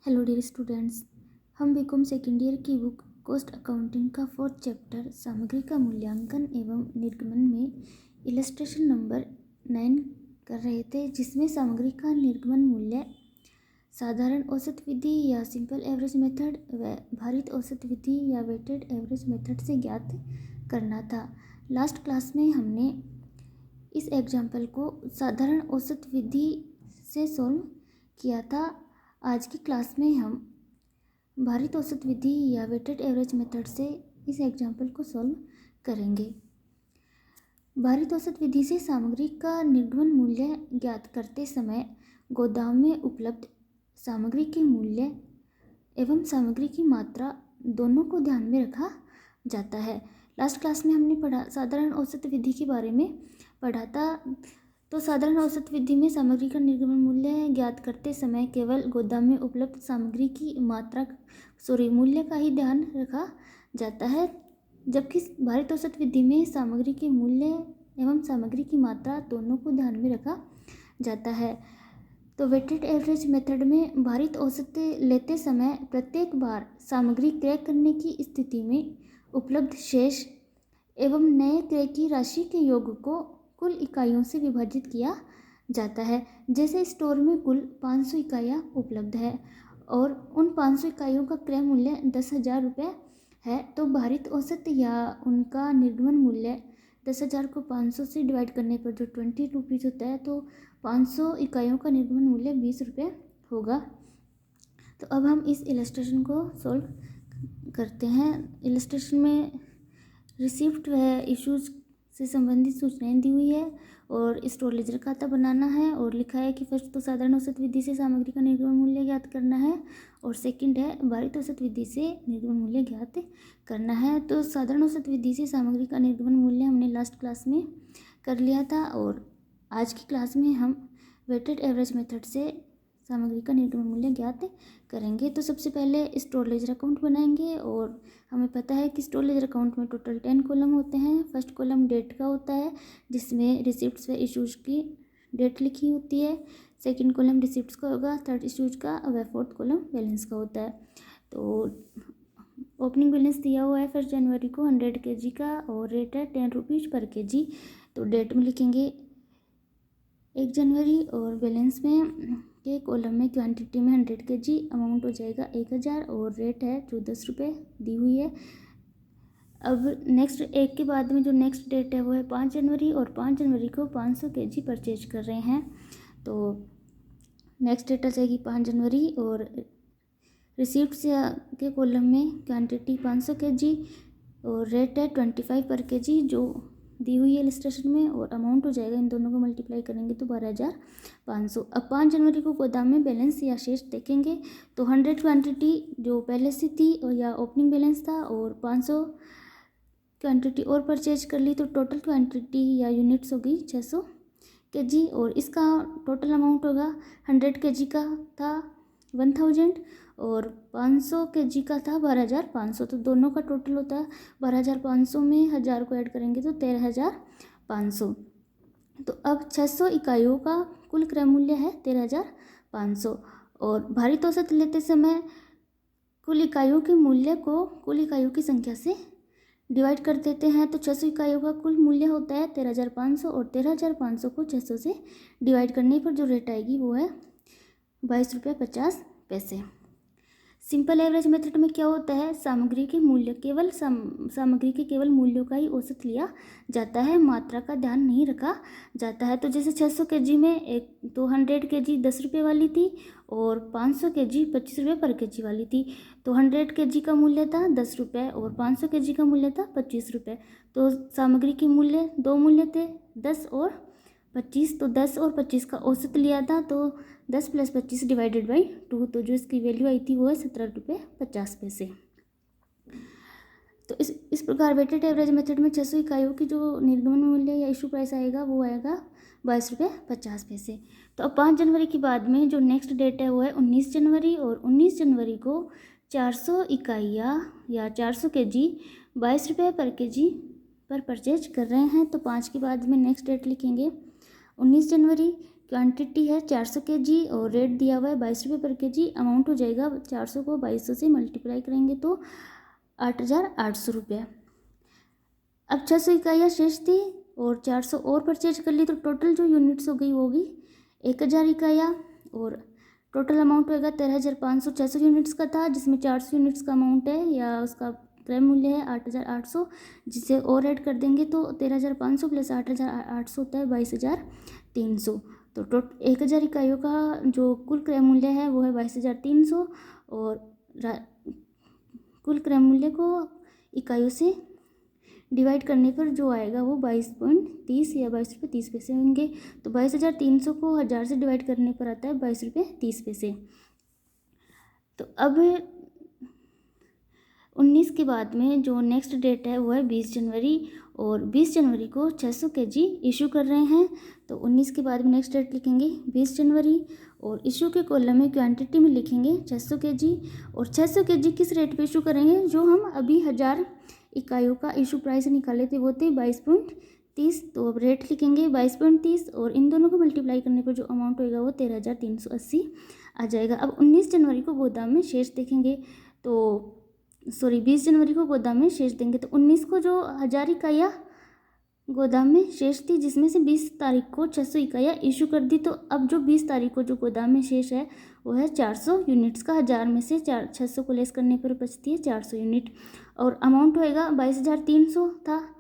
Hello dear students, हम BCom second year की book cost accounting का 4th चैप्टर सामग्री का मूल्यांकन एवं निर्गमन में इलस्ट्रेशन नंबर 9 कर रहे थे, जिसमें सामग्री का निर्गमन मूल्य साधारण औसत विधि या सिंपल एवरेज मेथड व भारित औसत विधि या वेटेड एवरेज मेथड से ज्ञात करना था। लास्ट क्लास में हमने इस एग्जाम्पल को साधारण औसत विधि से सॉल्व किया था। आज की क्लास में हम भारित औसत विधि या वेटेड एवरेज मेथड से इस एग्जाम्पल को सॉल्व करेंगे। भारित औसत विधि से सामग्री का निर्गमन मूल्य ज्ञात करते समय गोदाम में उपलब्ध सामग्री के मूल्य एवं सामग्री की मात्रा दोनों को ध्यान में रखा जाता है। लास्ट क्लास में हमने पढ़ा साधारण औसत विधि के बारे में पढ़ा था। तो साधारण औसत विधि में सामग्री का निर्गमन मूल्य ज्ञात करते समय केवल गोदाम में उपलब्ध सामग्री की मूल्य का ही ध्यान रखा जाता है, जबकि भारित औसत विधि में सामग्री के मूल्य एवं सामग्री की मात्रा दोनों को ध्यान में रखा जाता है। तो वेटेड एवरेज मेथड में भारित औसत लेते समय प्रत्येक बार सामग्री क्रय करने की स्थिति में उपलब्ध शेष एवं नए क्रय की राशि के योग को कुल इकाइयों से विभाजित किया जाता है। जैसे स्टोर में कुल 500 इकाइयाँ उपलब्ध है और उन 500 इकाइयों का क्रय मूल्य 10,000 रुपये है, तो भारित औसत या उनका निर्गमन मूल्य 10,000 को 500 से डिवाइड करने पर जो 20 रुपीज़ होता है, तो 500 इकाइयों का निर्गमन मूल्य 20 रुपये होगा। तो अब हम इस इलस्ट्रेशन को सॉल्व करते हैं। इलस्ट्रेशन में रिसिप्ट व इश्यूज से संबंधित सूचनाएं दी हुई है और स्टोर लेजर खाता बनाना है और लिखा है कि फर्स्ट तो साधारण औसत विधि से सामग्री का निर्गमन मूल्य ज्ञात करना है और सेकंड है भारित औसत विधि से निर्गमन मूल्य ज्ञात करना है। तो साधारण औसत विधि से सामग्री का निर्गमन मूल्य हमने लास्ट क्लास में कर लिया था और आज की क्लास में हम वेटेड एवरेज मेथड से सामग्री का निर्गमन मूल्य ज्ञात करेंगे। तो सबसे पहले स्टोर लेजर अकाउंट बनाएंगे और हमें पता है कि स्टोर लेजर अकाउंट में टोटल 10 कॉलम होते हैं। फर्स्ट कॉलम डेट का होता है, जिसमें रिसिप्ट्स व इशूज की डेट लिखी होती है। सेकंड कॉलम रिसिप्ट्स का होगा, थर्ड इशूज का व फोर्थ कॉलम बैलेंस का होता है। तो ओपनिंग बैलेंस दिया हुआ है 1 जनवरी को 100 kg का और रेट है 10 रुपीज़ पर kg। तो डेट में लिखेंगे 1 जनवरी और बैलेंस में के कॉलम में क्वांटिटी में 100 kg, अमाउंट हो जाएगा 1000 और रेट है जो 10 रुपये दी हुई है। अब नेक्स्ट एक के बाद में जो नेक्स्ट डेट है वो है 5 जनवरी और 5 जनवरी को 500 kg परचेज कर रहे हैं। तो नेक्स्ट डेट आ जाएगी 5 जनवरी और रिसीप्ट के कॉलम में क्वांटिटी 500 kg और रेट है 25 पर kg जो दी हुई है इलस्ट्रेशन में और अमाउंट हो जाएगा, इन दोनों को मल्टीप्लाई करेंगे तो 12,500। अब 5 जनवरी को गोदाम में बैलेंस या शेष देखेंगे तो 100 क्वांटिटी जो पहले से थी और या ओपनिंग बैलेंस था और 500 क्वांटिटी और परचेज कर ली, तो टोटल क्वांटिटी या यूनिट्स होगी 600 kg और इसका टोटल अमाउंट होगा 100 kg का था 1000 और 500 kg का था 12,500। तो दोनों का टोटल होता है 12,500 में 1000 को ऐड करेंगे तो 13,500। तो अब 600 इकाइयों का कुल क्रय मूल्य है 13,500 और भारित औसत लेते समय कुल इकाइयों के मूल्य को कुल इकाइयों की संख्या से डिवाइड कर देते हैं। तो 600 इकाइयों का कुल मूल्य होता है 13,500 और 13,500 को 600 से डिवाइड करने पर जो रेट आएगी वो है 22 रुपये 50 पैसे। सिंपल एवरेज मेथड में क्या होता है, सामग्री के मूल्य केवल सामग्री के केवल मूल्यों का ही औसत लिया जाता है, मात्रा का ध्यान नहीं रखा जाता है। तो जैसे 600 kg में एक 200 kg 10 रुपये वाली थी और 500 kg 25 रुपये पर kg वाली थी। तो 100 kg का मूल्य था 10 रुपये और 500 kg का मूल्य था 25 रुपये। तो सामग्री के मूल्य दो मूल्य थे 10 और 25। तो 10 और 25 का औसत लिया था, तो 10 + 25 डिवाइडेड बाई 2, तो जो इसकी वैल्यू आई थी वो है 17 रुपये 50 पैसे। तो इस प्रकार वेटेड एवरेज मेथड में 600 इकाइयों की जो निर्गमन मूल्य या इशू प्राइस आएगा वो आएगा 22 रुपये 50 पैसे। तो अब 5 जनवरी के बाद में जो नेक्स्ट डेट है वो है 19 जनवरी और 19 जनवरी को 400 इकाइयाँ या 400 kg 22 रुपये पर kg पर परचेज कर रहे हैं। तो 5 के बाद में नेक्स्ट डेट लिखेंगे 19 जनवरी क्वांटिटी है 400 kg और रेट दिया हुआ है 22 रुपये पर kg। अमाउंट हो जाएगा 400 को 2200 से मल्टीप्लाई करेंगे तो 8800 रुपये। अब 600 इकाइयाँ शेष थी और 400 और परचेज कर ली तो टोटल जो यूनिट्स हो गई वो होगी 1000 इकाइयाँ और टोटल अमाउंट होएगा 13,500। 600 यूनिट्स का था जिसमें 400 यूनिट्स का अमाउंट है या उसका क्रय मूल्य है 8,800, जिसे और ऐड कर देंगे तो 13,500 प्लस 8,800 होता है 22,300। तो 1000 इकाइयों का जो कुल क्रय मूल्य है वो है 22,300 और कुल क्रय मूल्य को इकाइयों से डिवाइड करने पर जो आएगा वो 22.30 या 22 रुपये 30 पैसे होंगे। तो 22,300 को 1000 से डिवाइड करने पर आता है 22 रुपये 30 पैसे। तो अब 19 के बाद में जो नेक्स्ट डेट है वो है 20 जनवरी और 20 जनवरी को 600 kg इशू कर रहे हैं। तो 19 के बाद में नेक्स्ट डेट लिखेंगे 20 जनवरी और इशू के कॉलम में क्वांटिटी में लिखेंगे 600 kg और 600 kg किस रेट पे इशू करेंगे, जो हम अभी 1000 इकाइयों का इशू प्राइस निकाले थे वो थे 22.30। तो अब रेट लिखेंगे 22.30 और इन दोनों को मल्टीप्लाई करने पर जो अमाउंट होएगा वो 13,380 आ जाएगा। अब 19 जनवरी को गोदाम में शेष देखेंगे तो 20 जनवरी को गोदाम में शेष देंगे तो 19 को जो 1000 इकाइयाँ गोदाम में शेष थी जिसमें से 20 तारीख को 600 इकाइयाँ इशू कर दी। तो अब जो 20 तारीख को जो गोदाम में शेष है वो है 400 यूनिट्स का। 1000 में से 600 को लेस करने पर बचती है 400 यूनिट और अमाउंट होएगा 22,300 था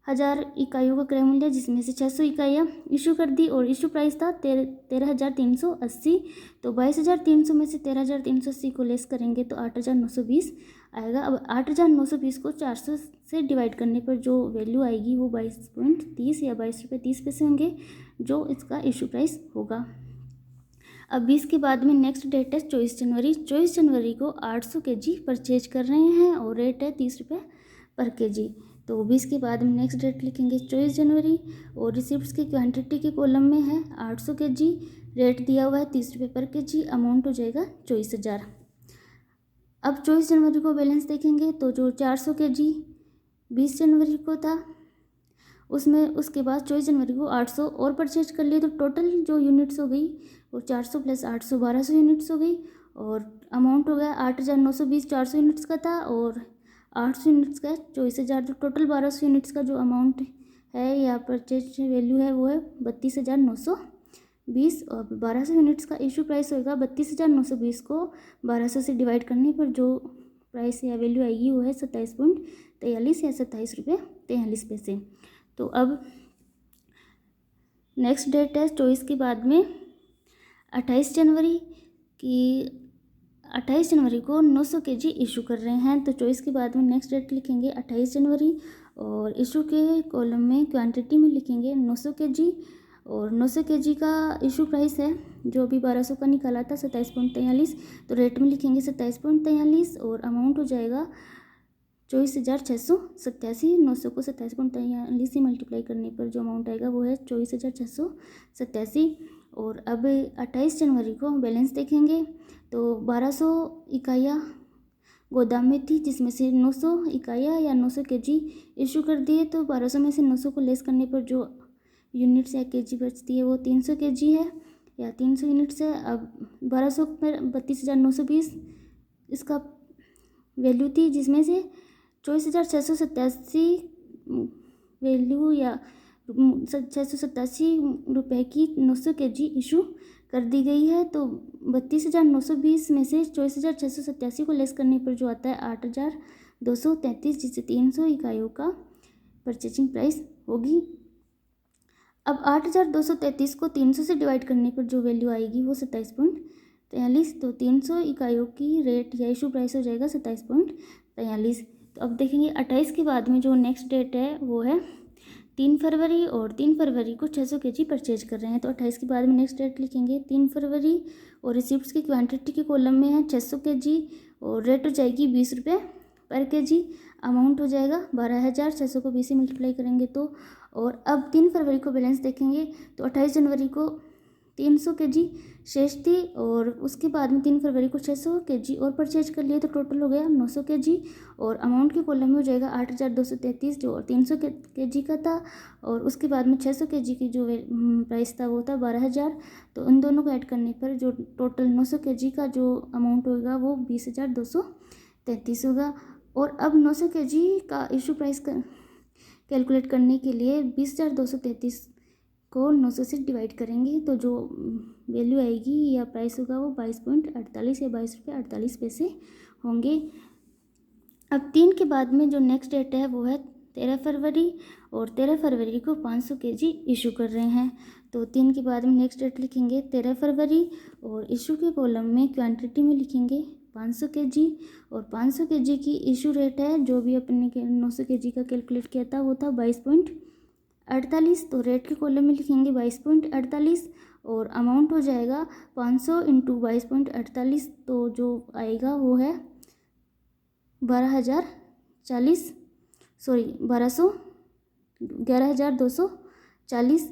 1000 इकाइयों का क्रय मूल्य, जिसमें से 600 इकाइयाँ इशू कर दी और इशू प्राइस था 13,380। तो 22,300 में से 13,380 को लेस करेंगे तो 8,920 आएगा। अब 8,920 को 400 से डिवाइड करने पर जो वैल्यू आएगी वो 22.30 या 22 रुपये 30 पैसे होंगे, जो इसका इशू प्राइस होगा। अब 20 के बाद में नेक्स्ट डेट है 24 जनवरी। 24 जनवरी को 800 kg परचेज कर रहे हैं और रेट है 30 रुपये पर kg। तो 20 के बाद में नेक्स्ट डेट लिखेंगे 24 जनवरी और रिसिप्ट्स की क्वांटिटी के कॉलम में है 800 kg, रेट दिया हुआ है 30 रुपये पर kg, अमाउंट हो जाएगा 24,000। अब 24 जनवरी को बैलेंस देखेंगे तो जो 400 kg 20 जनवरी को था उसमें उसके बाद 24 जनवरी को 800 और परचेज कर लिए तो टोटल जो यूनिट्स हो गई वो 400 प्लस 800 1200 यूनिट्स हो गई और अमाउंट हो गया 8,920। 400 यूनिट्स का था और 800 यूनिट्स का 24,000। जो टोटल 1200 यूनिट्स का जो अमाउंट है या परचेज वैल्यू है वो है 32,920 और 1200 यूनिट्स का इशू प्राइस होगा 32,920 को 1200 से डिवाइड करने पर जो प्राइस या वैल्यू आएगी वो है 27.43 या 27 रुपये 43 पैसे। तो अब नेक्स्ट डेट है 24 के बाद में 28 जनवरी की 28 जनवरी को 900 kg इशू कर रहे हैं। तो 24 के बाद में नेक्स्ट डेट लिखेंगे 28 जनवरी और इशू के कॉलम में क्वांटिटी में लिखेंगे 900 kg और 900 kg का इशू प्राइस है जो अभी 1200 का निकाला था 27.43। तो रेट में लिखेंगे 27.43 और अमाउंट हो जाएगा 24,687। 900 को 27.43 से मल्टीप्लाई करने पर जो अमाउंट आएगा वो है 24,687। और अब 28 जनवरी को बैलेंस देखेंगे तो 1200 इकाइयाँ गोदाम में थी जिसमें से 900 इकाइयाँ या 900 kg इशू कर दिए। तो 1200 में से 900 को लेस करने पर जो यूनिट्स या kg बचती है वो 300 kg है या 300 यूनिट्स है। अब 1200 पर 32,920 इसका वैल्यू थी जिसमें से 24,687 वैल्यू या 687 रुपये की 900 kg इशू कर दी गई है। तो 32,920 में से 24,687 को लेस करने पर जो आता है 8,233, जिससे 300 इकाइयों का परचेजिंग प्राइस होगी। अब 8,233 को 300 से डिवाइड करने पर जो वैल्यू आएगी वो 27.43। तो 300 इकाइयों की रेट या इशू प्राइस हो जाएगा 27.43। तो अब देखेंगे 28 के बाद में जो नेक्स्ट डेट है वो है 3 फरवरी और 3 फरवरी को 600 kg परचेज कर रहे हैं। तो 28 के बाद में नेक्स्ट डेट लिखेंगे 3 फरवरी और रिसिप्ट्स की क्वांटिटी के कॉलम में है 600 kg और रेट हो जाएगी 20 रुपये पर kg, अमाउंट हो जाएगा 12,000। 600 को 20 से मल्टीप्लाई करेंगे तो। और अब 3 फरवरी को बैलेंस देखेंगे तो 28 जनवरी को 300 kg शेष थी, और उसके बाद में 3 फरवरी को 600 kg और परचेज कर लिए, तो टोटल हो गया 900 kg। और अमाउंट के कॉलम में हो जाएगा 8,233 जो 300 kg का था, और उसके बाद में 600 kg की जो प्राइस था वो था 12,000। तो उन दोनों को ऐड करने पर जो टोटल 900 kg का जो अमाउंट होगा वो 20,233 होगा। और अब 900 kg का इशू प्राइस कैलकुलेट करने के लिए 20,233 को 900 से डिवाइड करेंगे, तो जो वैल्यू आएगी या प्राइस होगा वो 22.48 या 22 रुपये 48 पैसे होंगे। अब 3 के बाद में जो नेक्स्ट डेट है वो है 13 फरवरी, और 13 फरवरी को 500 kg इशू कर रहे हैं। तो 3 के बाद में नेक्स्ट डेट लिखेंगे 13 फरवरी, और इशू के कॉलम में क्वांटिटी में लिखेंगे 500 kg, और 500 kg की इशू रेट है जो भी अपने 900 kg का कैलकुलेट किया था वो था 22.48। तो रेट के कॉलम में लिखेंगे 22.48, और अमाउंट हो जाएगा 500 इंटू 22.48, तो जो आएगा वो है 11,240